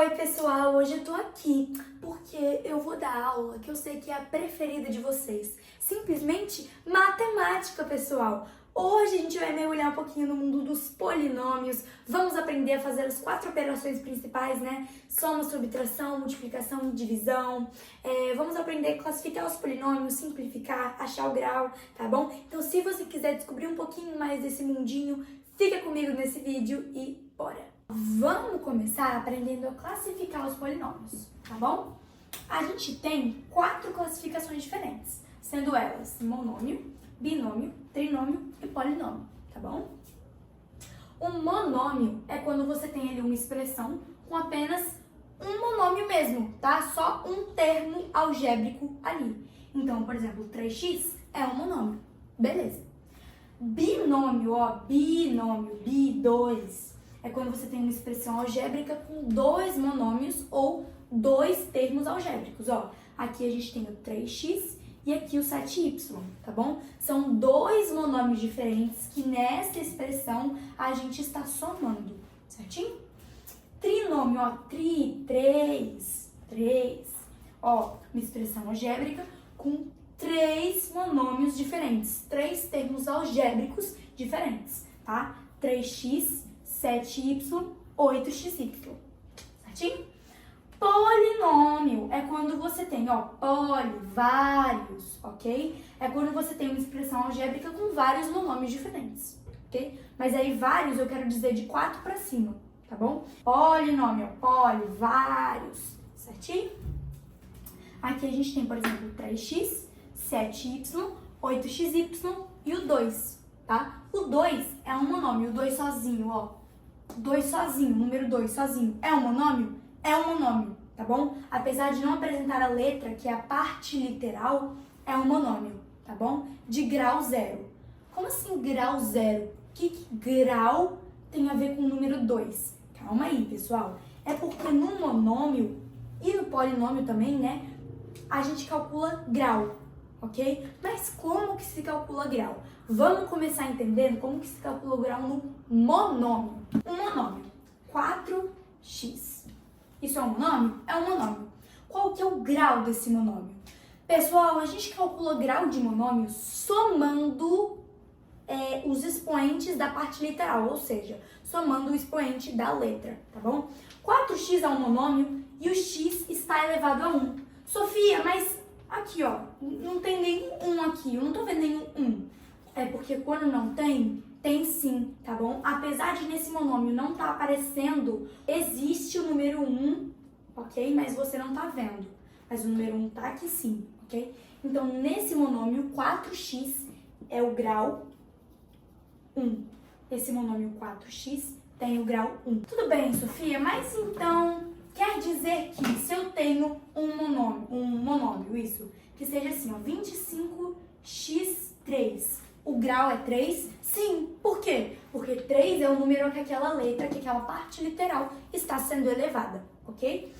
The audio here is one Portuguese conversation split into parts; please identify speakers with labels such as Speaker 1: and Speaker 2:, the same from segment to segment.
Speaker 1: Oi pessoal, hoje eu tô aqui porque eu vou dar aula que eu sei que é a preferida de vocês, simplesmente matemática, pessoal. Hoje a gente vai mergulhar um pouquinho no mundo dos polinômios, vamos aprender a fazer as 4 operações principais, né? Soma, subtração, multiplicação e divisão. Vamos aprender a classificar os polinômios, simplificar, achar o grau, tá bom? Então se você quiser descobrir um pouquinho mais desse mundinho, fica comigo nesse vídeo e bora! Vamos começar aprendendo a classificar os polinômios, tá bom? A gente tem 4 classificações diferentes, sendo elas monômio, binômio, trinômio e polinômio, tá bom? O monômio é quando você tem ali uma expressão com apenas um monômio mesmo, tá? Só um termo algébrico ali. Então, por exemplo, 3x é um monômio, beleza. Binômio, binômio, bi2, é quando você tem uma expressão algébrica com 2 monômios ou 2 termos algébricos, Aqui a gente tem o 3x e aqui o 7y, tá bom? São 2 monômios diferentes que nessa expressão a gente está somando, certinho? Trinômio, 3, uma expressão algébrica com 3 monômios diferentes, 3 termos algébricos diferentes, tá? 3x, 7y, 8xy, certinho? Polinômio é quando você tem, vários, ok? É quando você tem uma expressão algébrica com vários monômios diferentes, ok? Mas aí vários eu quero dizer de 4 para cima, tá bom? Polinômio, vários, certinho? Aqui a gente tem, por exemplo, 3x, 7y, 8xy e o 2, tá? O 2 é um monômio, o 2 sozinho, 2 sozinho, número 2 sozinho, é um monômio? É um monômio, tá bom? Apesar de não apresentar a letra, que é a parte literal, é um monômio, tá bom? De grau 0. Como assim grau 0? O que grau tem a ver com o número 2? Calma aí, pessoal. É porque no monômio e no polinômio também, né, a gente calcula grau, ok? Mas como que se calcula grau? Vamos começar entendendo como que se calcula o grau no monômio. Um monômio, 4x. Isso é um monômio? É um monômio. Qual que é o grau desse monômio? Pessoal, a gente calcula grau de monômio somando os expoentes da parte literal, ou seja, somando o expoente da letra, tá bom? 4x é um monômio e o x está elevado a 1. Sofia, mas aqui, não tem nenhum 1 aqui, eu não tô vendo nenhum 1. É porque quando não tem, tem sim, tá bom? Apesar de nesse monômio não tá aparecendo, existe o número 1, ok? Mas você não tá vendo. Mas o número 1 tá aqui sim, ok? Então, nesse monômio, 4x é o grau 1. Esse monômio 4x tem o grau 1. Tudo bem, Sofia, mas então quer dizer que se eu tenho um monômio, isso, que seja assim, 25x3, o grau é 3? Sim. Por quê? Porque 3 é o número que aquela letra, que aquela parte literal está sendo elevada, ok?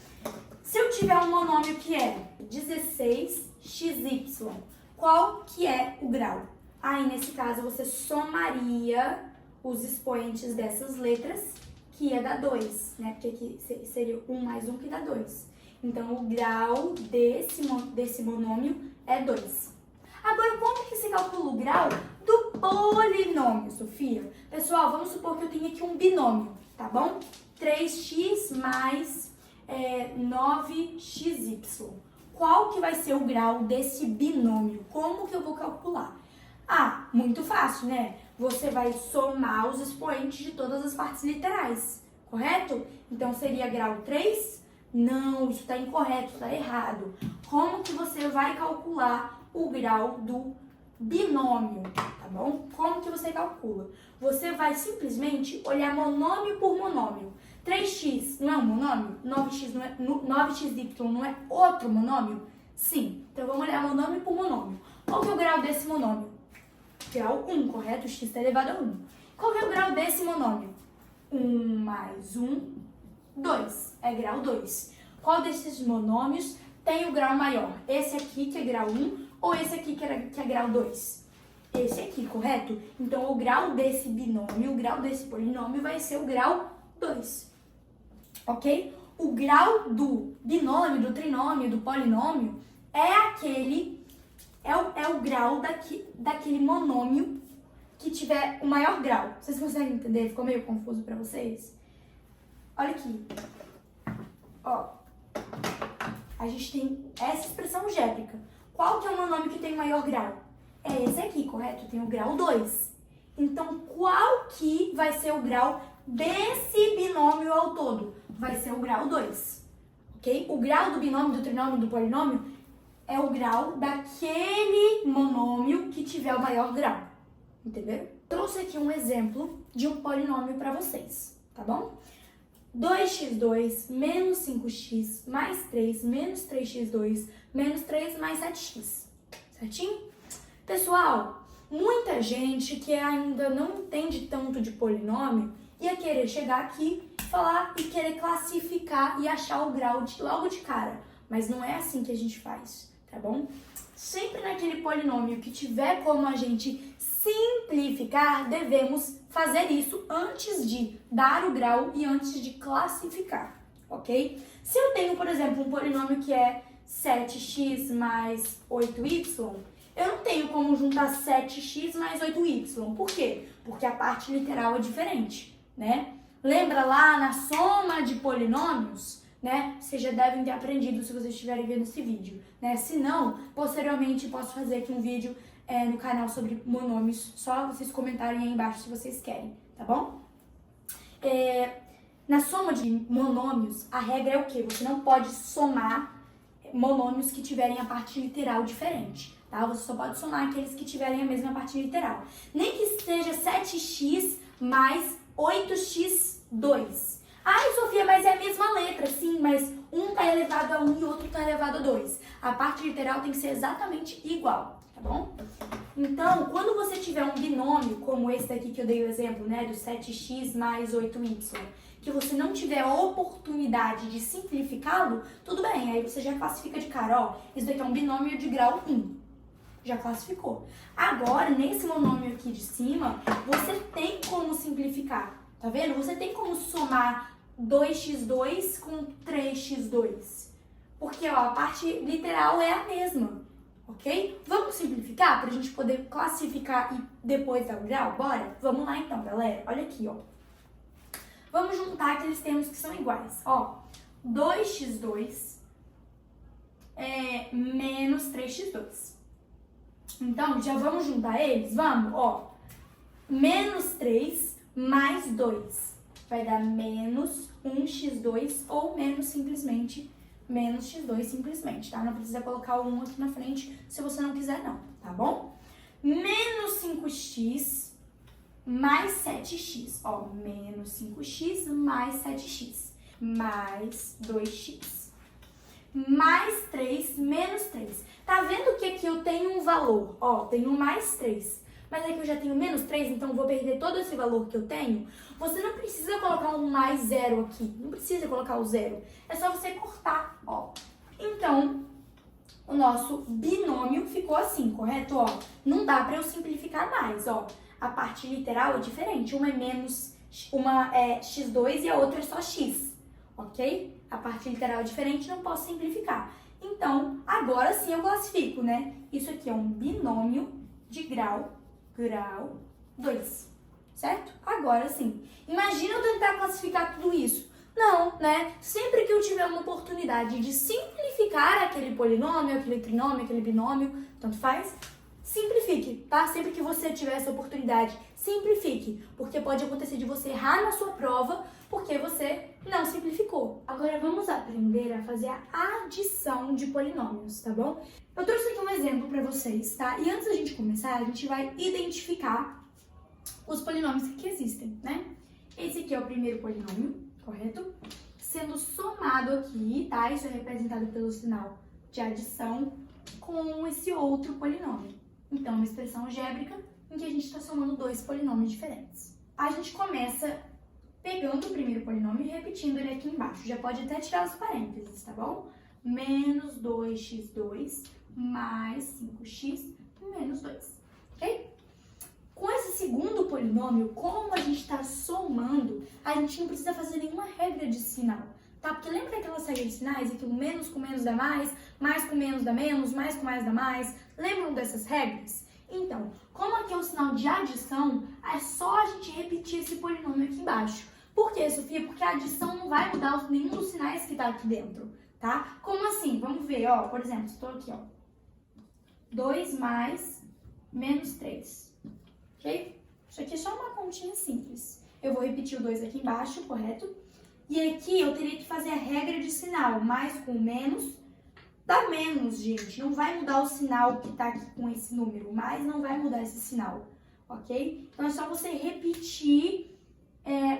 Speaker 1: Se eu tiver um monômio que é 16xy, qual que é o grau? Aí, nesse caso, você somaria os expoentes dessas letras, que ia dar 2, né? Porque aqui seria 1 mais 1 que dá 2. Então, o grau desse monômio é 2. Agora, como que se calcula o grau do polinômio, Sofia? Pessoal, vamos supor que eu tenho aqui um binômio, tá bom? 3x mais 9xy. Qual que vai ser o grau desse binômio? Como que eu vou calcular? Muito fácil, né? Você vai somar os expoentes de todas as partes literais, correto? Então, seria grau 3? Não, isso está incorreto, está errado. Como que você vai calcular o grau do binômio, tá bom? Como que você calcula? Você vai simplesmente olhar monômio por monômio. 3x não é um monômio? 9xy não é outro monômio? Sim. Então, vamos olhar monômio por monômio. Qual que é o grau desse monômio? Grau 1, correto? O x está elevado a 1. Qual que é o grau desse monômio? 1 mais 1, 2. É grau 2. Qual desses monômios tem o grau maior? Esse aqui, que é grau 1, ou esse aqui, que é grau 2? Esse aqui, correto? Então, o grau desse binômio, o grau desse polinômio vai ser o grau 2. Ok? O grau do binômio, do trinômio, do polinômio é o grau daquele monômio que tiver o maior grau. Vocês conseguem entender? Ficou meio confuso para vocês? Olha aqui. Ó. A gente tem essa expressão algébrica. Qual que é o monômio que tem o maior grau? É esse aqui, correto? Tem o grau 2. Então, qual que vai ser o grau desse binômio ao todo? Vai ser o grau 2, ok? O grau do binômio, do trinômio, do polinômio é o grau daquele monômio que tiver o maior grau, entendeu? Trouxe aqui um exemplo de um polinômio para vocês, tá bom? 2x2 menos 5x mais 3 menos 3x2 menos 3 mais 7x, certinho? Pessoal, muita gente que ainda não entende tanto de polinômio ia querer chegar aqui, falar e querer classificar e achar o grau logo de cara. Mas não é assim que a gente faz, tá bom? Sempre naquele polinômio que tiver como a gente simplificar, devemos fazer isso antes de dar o grau e antes de classificar, ok? Se eu tenho, por exemplo, um polinômio que é 7x mais 8y, eu não tenho como juntar 7x mais 8y. Por quê? Porque a parte literal é diferente, né? Lembra lá na soma de polinômios, né? Vocês já devem ter aprendido se vocês estiverem vendo esse vídeo, né? Se não, posteriormente posso fazer aqui um vídeo no canal sobre monômios. Só vocês comentarem aí embaixo se vocês querem, tá bom? Na soma de monômios, a regra é o quê? Você não pode somar monômios que tiverem a parte literal diferente, tá? Você só pode somar aqueles que tiverem a mesma parte literal. Nem que seja 7x mais 8x2. Ai, Sofia, mas é a mesma letra. Sim, mas um tá elevado a 1 e outro tá elevado a 2. A parte literal tem que ser exatamente igual, tá bom? Então, quando você tiver um binômio, como esse daqui que eu dei o exemplo, né, do 7x mais 8y, que você não tiver a oportunidade de simplificá-lo, tudo bem, aí você já classifica de cara, ó, isso daqui é um binômio de grau 1. Já classificou. Agora, nesse monômio aqui de cima, você tem como simplificar, tá vendo? Você tem como somar 2x2 com 3x2. Porque, ó, a parte literal é a mesma, ok? Vamos simplificar pra gente poder classificar e depois dar o grau? Bora? Vamos lá então, galera. Olha aqui, ó. Vamos juntar aqueles termos que são iguais. Ó, 2x2 menos 3x2. Então, já vamos juntar eles? Vamos, ó. Menos 3 mais 2 vai dar menos 1x2 ou menos simplesmente menos x2 simplesmente, tá? Não precisa colocar o 1 aqui na frente se você não quiser não, tá bom? Menos 5x mais 7x, ó, menos 5x mais 7x, mais 2x, mais 3, menos 3. Tá vendo que aqui eu tenho um valor, ó, tenho mais 3, mas aqui eu já tenho menos 3, então eu vou perder todo esse valor que eu tenho. Você não precisa colocar um mais 0 aqui, não precisa colocar o 0, é só você cortar, ó. Então, o nosso binômio ficou assim, correto? Ó, não dá pra eu simplificar mais, ó. A parte literal é diferente, uma é x2 e a outra é só x, ok? A parte literal é diferente, não posso simplificar. Então, agora sim eu classifico, né? Isso aqui é um binômio de grau 2, certo? Agora sim. Imagina eu tentar classificar tudo isso. Não, né? Sempre que eu tiver uma oportunidade de simplificar aquele polinômio, aquele trinômio, aquele binômio, tanto faz, simplifique, tá? Sempre que você tiver essa oportunidade, simplifique, porque pode acontecer de você errar na sua prova porque você não simplificou. Agora vamos aprender a fazer a adição de polinômios, tá bom? Eu trouxe aqui um exemplo para vocês, tá? E antes da gente começar, a gente vai identificar os polinômios que existem, né? Esse aqui é o primeiro polinômio, correto? Sendo somado aqui, tá? Isso é representado pelo sinal de adição com esse outro polinômio. Então, uma expressão algébrica em que a gente está somando dois polinômios diferentes. A gente começa pegando o primeiro polinômio e repetindo ele aqui embaixo. Já pode até tirar os parênteses, tá bom? Menos 2x2 mais 5x menos 2, ok? Com esse segundo polinômio, como a gente está somando, a gente não precisa fazer nenhuma regra de sinal, tá? Porque lembra daquelas regras de sinais em que o menos com menos dá mais com menos dá menos, mais com mais dá mais? Lembram dessas regras? Então, como aqui é o sinal de adição, é só a gente repetir esse polinômio aqui embaixo. Por quê, Sofia? Porque a adição não vai mudar nenhum dos sinais que tá aqui dentro, tá? Como assim? Vamos ver, ó, por exemplo, estou aqui, ó. 2 mais menos 3, ok? Isso aqui é só uma continha simples. Eu vou repetir o 2 aqui embaixo, correto? E aqui eu teria que fazer a regra de sinal, mais com menos dá menos, gente. Não vai mudar o sinal que tá aqui com esse número, mais não vai mudar esse sinal, ok? Então é só você repetir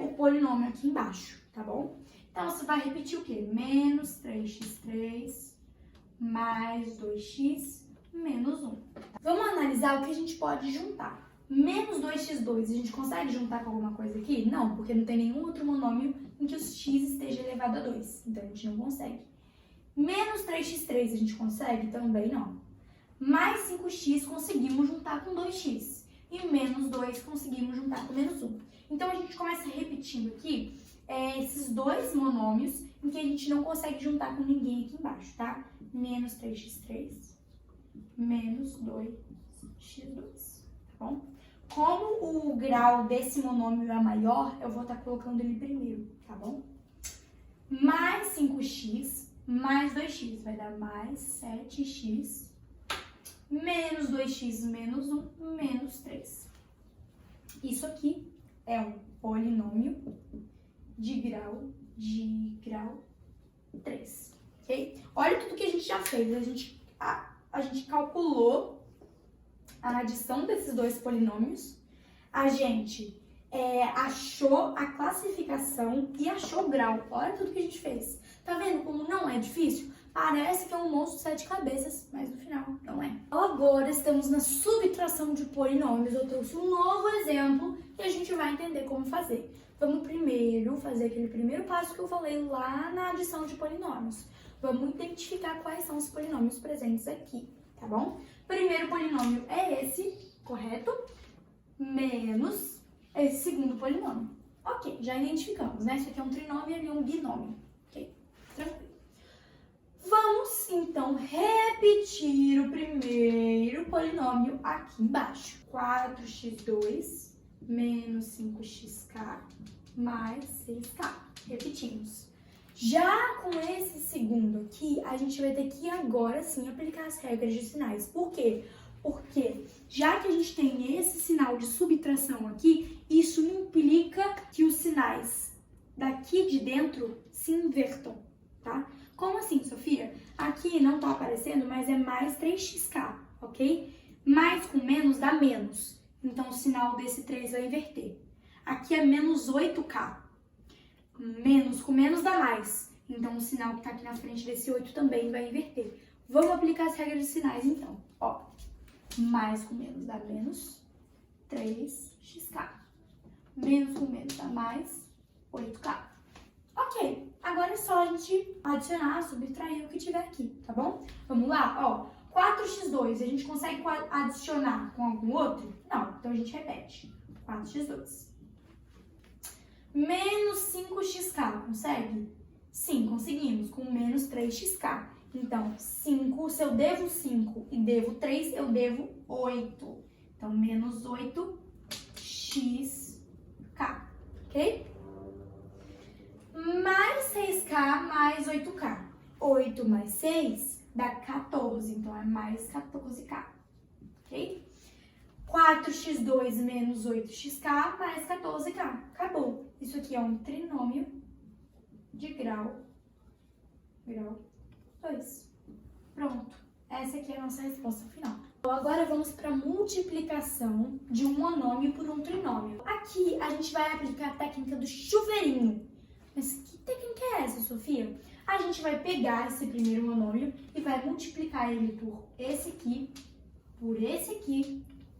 Speaker 1: o polinômio aqui embaixo, tá bom? Então você vai repetir o quê? Menos 3x3 mais 2x menos 1. Vamos analisar o que a gente pode juntar. Menos 2x2, a gente consegue juntar com alguma coisa aqui? Não, porque não tem nenhum outro monômio em que o x esteja elevado a 2. Então a gente não consegue. Menos 3x3 a gente consegue? Também não. Mais 5x conseguimos juntar com 2x. E menos 2 conseguimos juntar com menos 1. Então a gente começa repetindo aqui esses dois monômios em que a gente não consegue juntar com ninguém aqui embaixo, tá? Menos 3x3, menos 2x2, tá bom? Como o grau desse monômio é maior, eu vou estar colocando ele primeiro, tá bom? Mais 5x mais 2x, vai dar mais 7x, menos 2x menos 1, menos 3. Isso aqui é um polinômio de grau 3, ok? Olha tudo que a gente já fez, a gente calculou a adição desses dois polinômios, a gente achou a classificação e achou o grau. Olha tudo que a gente fez. Tá vendo como não é difícil? Parece que é um monstro de 7 cabeças, mas no final não é. Agora estamos na subtração de polinômios. Eu trouxe um novo exemplo e a gente vai entender como fazer. Vamos primeiro fazer aquele primeiro passo que eu falei lá na adição de polinômios. Vamos identificar quais são os polinômios presentes aqui, tá bom? Primeiro polinômio é esse, correto? Menos esse segundo polinômio. Ok, já identificamos, né? Isso aqui é um trinômio e ali é um binômio. Ok, tranquilo. Vamos, então, repetir o primeiro polinômio aqui embaixo. 4x2 menos 5xk mais 6k. Repetimos. Já com esse segundo aqui, a gente vai ter que agora sim aplicar as regras de sinais. Por quê? Porque já que a gente tem esse sinal de subtração aqui, isso implica que os sinais daqui de dentro se invertam, tá? Como assim, Sofia? Aqui não tá aparecendo, mas é mais 3xk, ok? Mais com menos dá menos. Então o sinal desse 3 vai inverter. Aqui é menos 8k. Menos com menos dá mais. Então o sinal que tá aqui na frente desse 8 também vai inverter. Vamos aplicar as regras de sinais então. Ó, mais com menos dá menos 3xk. Menos com menos dá mais 8k. Ok, agora é só a gente adicionar, subtrair o que tiver aqui, tá bom? Vamos lá, ó. 4x2, a gente consegue adicionar com algum outro? Não, então a gente repete. 4x2. Menos 5xk, consegue? Sim, conseguimos, com menos 3xk. Então, 5, se eu devo 5 e devo 3, eu devo 8. Então, menos 8xk, ok? Mais 6k mais 8k. 8 mais 6 dá 14, então é mais 14k, ok? 4x2 menos 8xk mais 14k. Acabou. Isso aqui é um trinômio de grau 2. Pronto. Essa aqui é a nossa resposta final. Então, agora vamos para a multiplicação de um monômio por um trinômio. Aqui a gente vai aplicar a técnica do chuveirinho. Mas que técnica é essa, Sofia? A gente vai pegar esse primeiro monômio e vai multiplicar ele por esse aqui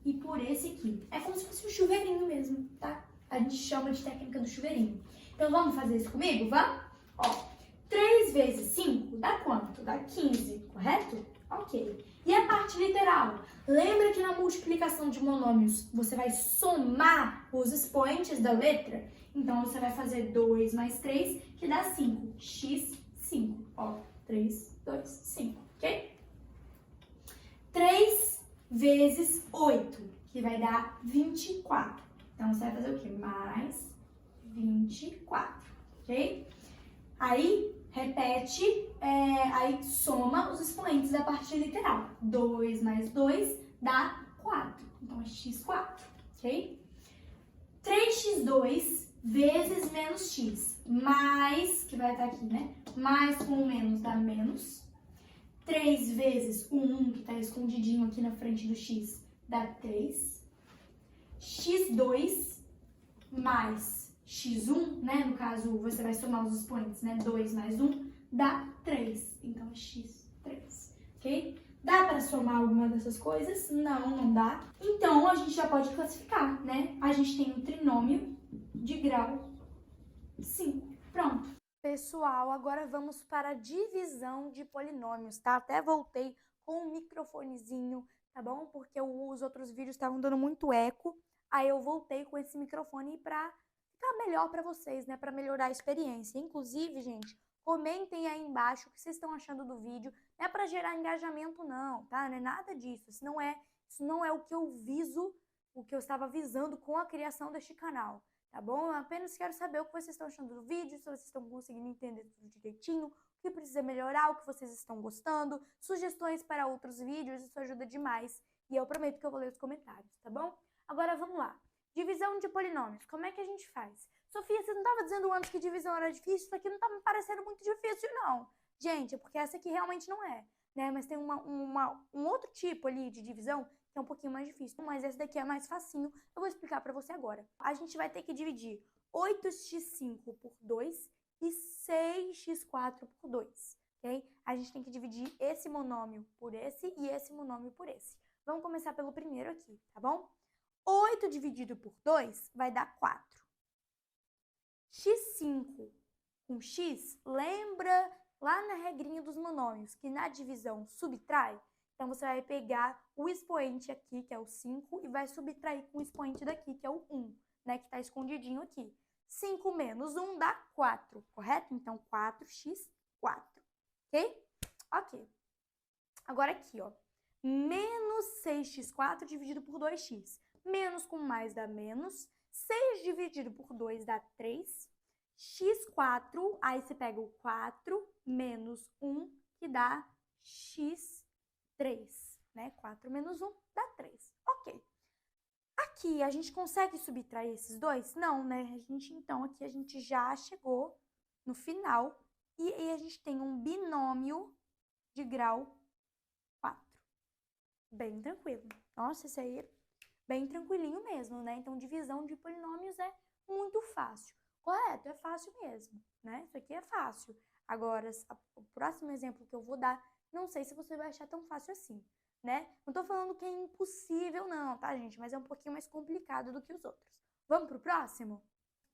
Speaker 1: e por esse aqui. É como se fosse um chuveirinho mesmo, tá? A gente chama de técnica do chuveirinho. Então vamos fazer isso comigo? Vamos? Ó, 3 vezes 5 dá quanto? Dá 15, correto? Ok. E a parte literal? Lembra que na multiplicação de monômios você vai somar os expoentes da letra? Então, você vai fazer 2 mais 3, que dá 5. x5. Ó, 3, 2, 5, ok? 3 vezes 8, que vai dar 24. Então, você vai fazer o quê? Mais 24, ok? Aí, repete, aí soma os expoentes da parte literal. 2 mais 2 dá 4. Então, é x4, ok? 3x2 vezes menos x, mais, que vai estar aqui, né? Mais com o menos dá menos. 3 vezes o 1, que está escondidinho aqui na frente do x, dá 3. x2 mais x1, né? No caso, você vai somar os expoentes, né? 2 mais 1 dá 3. Então, é x3, ok? Dá para somar alguma dessas coisas? Não, não dá. Então, a gente já pode classificar, né? A gente tem um trinômio de grau 5. Pronto. Pessoal, agora vamos para a divisão de polinômios, tá? Até voltei com o microfonezinho, tá bom? Porque os outros vídeos estavam dando muito eco. Aí eu voltei com esse microfone para ficar melhor para vocês, né? Para melhorar a experiência. Inclusive, gente, comentem aí embaixo o que vocês estão achando do vídeo. Não é para gerar engajamento, não, tá? Não é nada disso. Isso não é o que eu viso, o que eu estava visando com a criação deste canal, tá bom? Eu apenas quero saber o que vocês estão achando do vídeo, se vocês estão conseguindo entender tudo direitinho, o que precisa melhorar, o que vocês estão gostando, sugestões para outros vídeos, isso ajuda demais. E eu prometo que eu vou ler os comentários, tá bom? Agora vamos lá. Divisão de polinômios, como é que a gente faz? Sofia, você não estava dizendo antes que divisão era difícil? Isso aqui não tá me parecendo muito difícil, não. Gente, é porque essa aqui realmente não é, né? Mas tem um outro tipo ali de divisão que é um pouquinho mais difícil. Mas esse daqui é mais facinho. Eu vou explicar pra você agora. A gente vai ter que dividir 8x5 por 2 e 6x4 por 2, ok? A gente tem que dividir esse monômio por esse e esse monômio por esse. Vamos começar pelo primeiro aqui, tá bom? 8 dividido por 2 vai dar 4. x5 com x, lembra lá na regrinha dos monômios que na divisão subtrai? Então, você vai pegar o expoente aqui, que é o 5, e vai subtrair com o expoente daqui, que é o 1, né? Que está escondidinho aqui. 5 menos 1 dá 4, correto? Então, 4x4, ok? Ok. Agora aqui, ó. Menos 6x4 dividido por 2x. Menos com mais dá menos. 6 dividido por 2 dá 3. x4, aí você pega o 4 menos 1, que dá x3, né? 4 menos 1 dá 3. Ok. Aqui, a gente consegue subtrair esses dois? Não, né? Então, aqui a gente já chegou no final e a gente tem um binômio de grau 4. Bem tranquilo. Nossa, esse aí é bem tranquilinho mesmo, né? Então, divisão de polinômios é muito fácil. Correto, é fácil mesmo, né? Isso aqui é fácil. Agora, o próximo exemplo que eu vou dar, não sei se você vai achar tão fácil assim, né? Não tô falando que é impossível não, tá, gente? Mas é um pouquinho mais complicado do que os outros. Vamos pro próximo?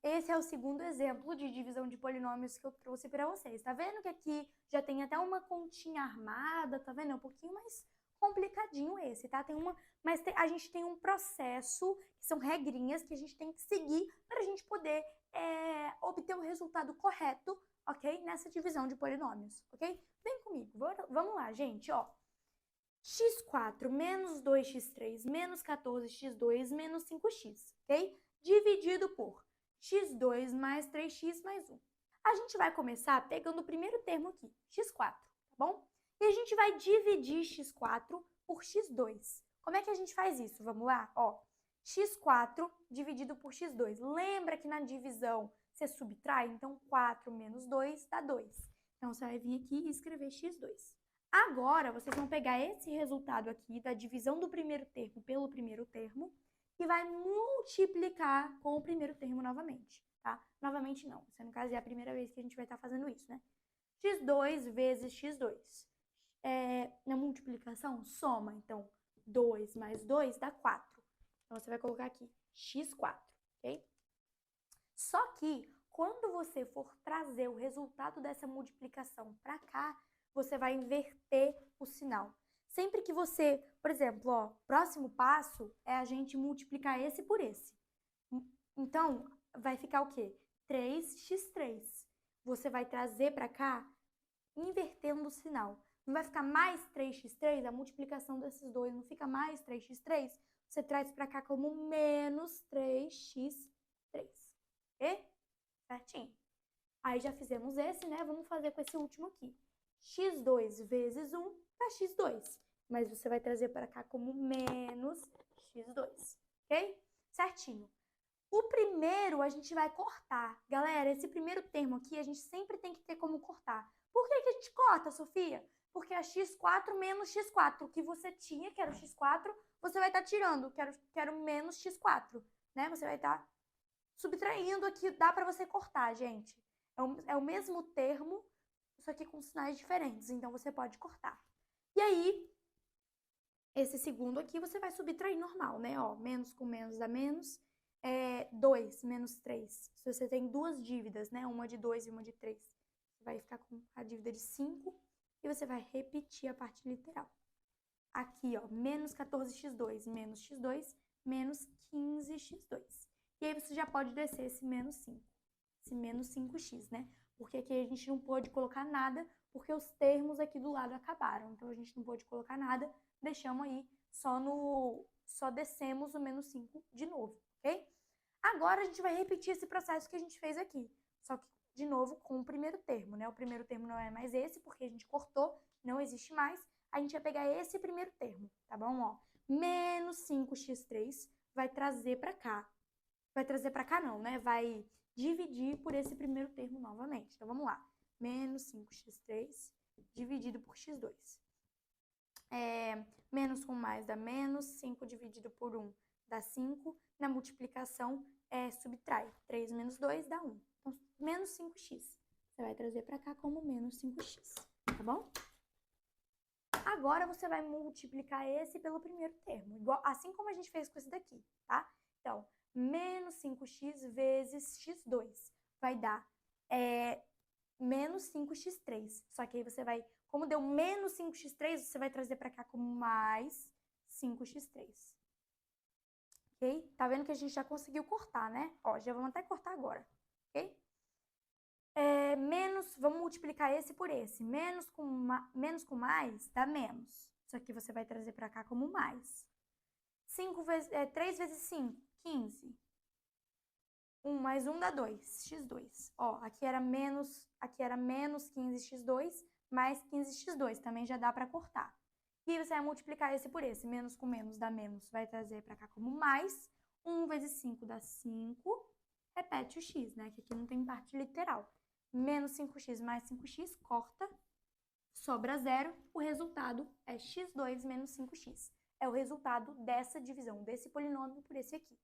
Speaker 1: Esse é o segundo exemplo de divisão de polinômios que eu trouxe para vocês. Tá vendo que aqui já tem até uma continha armada, tá vendo? É um pouquinho mais complicadinho esse, tá? Mas a gente tem um processo, que são regrinhas que a gente tem que seguir para a gente poder obter o resultado correto, ok? Nessa divisão de polinômios, ok? Vem comigo, vamos lá, gente, ó. x4 menos 2x3 menos 14x2 menos 5x, ok? Dividido por x2 mais 3x mais 1. A gente vai começar pegando o primeiro termo aqui, x4, tá bom? E a gente vai dividir x4 por x2. Como é que a gente faz isso? Vamos lá? Ó, x4 dividido por x2. Lembra que na divisão você subtrai? Então, 4 menos 2 dá 2. Então, você vai vir aqui e escrever x2. Agora, vocês vão pegar esse resultado aqui da divisão do primeiro termo pelo primeiro termo e vai multiplicar com o primeiro termo novamente, tá? Novamente não. Isso, no caso, é a primeira vez que a gente vai estar fazendo isso, né? x2 vezes x2. Na multiplicação, soma. Então, 2 mais 2 dá 4. Então, você vai colocar aqui x4, ok? Só que, quando você for trazer o resultado dessa multiplicação para cá, você vai inverter o sinal. Sempre que você, por exemplo, ó, próximo passo é a gente multiplicar esse por esse. Então, vai ficar o quê? 3x3. Você vai trazer para cá, invertendo o sinal. Não vai ficar mais 3x3, a multiplicação desses dois não fica mais 3x3, você traz para cá como menos 3x3, ok? Certinho. Aí já fizemos esse, né? Vamos fazer com esse último aqui. x2 vezes 1 dá x2, mas você vai trazer para cá como menos x2, ok? Certinho. O primeiro a gente vai cortar. Galera, esse primeiro termo aqui a gente sempre tem que ter como cortar. Por que que a gente corta, Sofia? Porque é x4 menos x4. O que você tinha, que era o x4, você vai estar tirando. Quero menos x4, né? Você vai estar subtraindo aqui. Dá para você cortar, gente. É o mesmo termo, só que com sinais diferentes. Então, você pode cortar. E aí, esse segundo aqui, você vai subtrair normal, né? Ó, menos com menos dá menos. 2 menos 3. Se você tem duas dívidas, né? Uma de 2 e uma de 3. Você vai ficar com a dívida de 5 e você vai repetir a parte literal. Aqui, ó, menos 14x2 menos x2 menos 15x2. E aí você já pode descer esse menos 5. Esse menos 5x, né? Porque aqui a gente não pôde colocar nada, porque os termos aqui do lado acabaram. Então, a gente não pôde colocar nada, deixamos aí só descemos o menos 5 de novo, ok? Agora, a gente vai repetir esse processo que a gente fez aqui. Só que, de novo, com o primeiro termo, né? O primeiro termo não é mais esse, porque a gente cortou, não existe mais. A gente vai pegar esse primeiro termo, tá bom? Ó, menos 5x3 vai trazer para cá. Vai trazer para cá não, né? Vai dividir por esse primeiro termo novamente. Então, vamos lá. Menos 5x3 dividido por x2. Menos com mais dá menos, 5 dividido por 1 dá 5. Na multiplicação, subtrai. 3 menos 2 dá 1. Então, menos 5x. Você vai trazer para cá como menos 5x, tá bom? Agora, você vai multiplicar esse pelo primeiro termo, assim como a gente fez com esse daqui, tá? Então, menos 5x vezes x2 vai dar menos 5x3. Só que aí você vai, como deu menos 5x3, você vai trazer para cá como mais 5x3. Ok? Tá vendo que a gente já conseguiu cortar, né? Ó, já vamos até cortar agora, ok? Vamos multiplicar esse por esse. Menos com mais dá menos. Isso aqui você vai trazer para cá como mais. 3 vezes 5, 15. 1 mais 1 dá 2, x2. Ó, aqui era menos 15x2 mais 15x2. Também já dá para cortar. E aí você vai multiplicar esse por esse. Menos com menos dá menos. Vai trazer para cá como mais. 1 vezes 5 dá 5. Repete o x, né? Que aqui não tem parte literal. Menos 5x mais 5x, corta. Sobra 0. O resultado é x2 menos 5x. É o resultado dessa divisão, desse polinômio por esse aqui.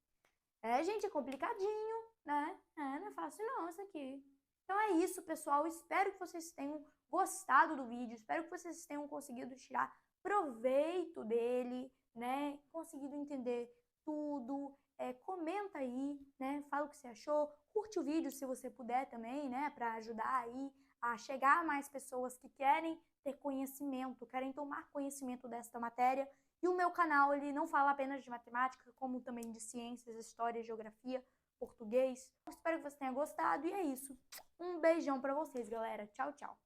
Speaker 1: Gente, é complicadinho, né? Não é fácil não isso aqui. Então é isso, pessoal. Espero que vocês tenham gostado do vídeo. Espero que vocês tenham conseguido tirar proveito dele, né? Conseguido entender tudo. Comenta aí, né? Fala o que você achou. Curte o vídeo se você puder também, né? Para ajudar aí a chegar a mais pessoas que querem ter conhecimento, querem tomar conhecimento desta matéria. E o meu canal, ele não fala apenas de matemática, como também de ciências, história, geografia, português. Eu espero que você tenha gostado e é isso. Um beijão pra vocês, galera. Tchau, tchau.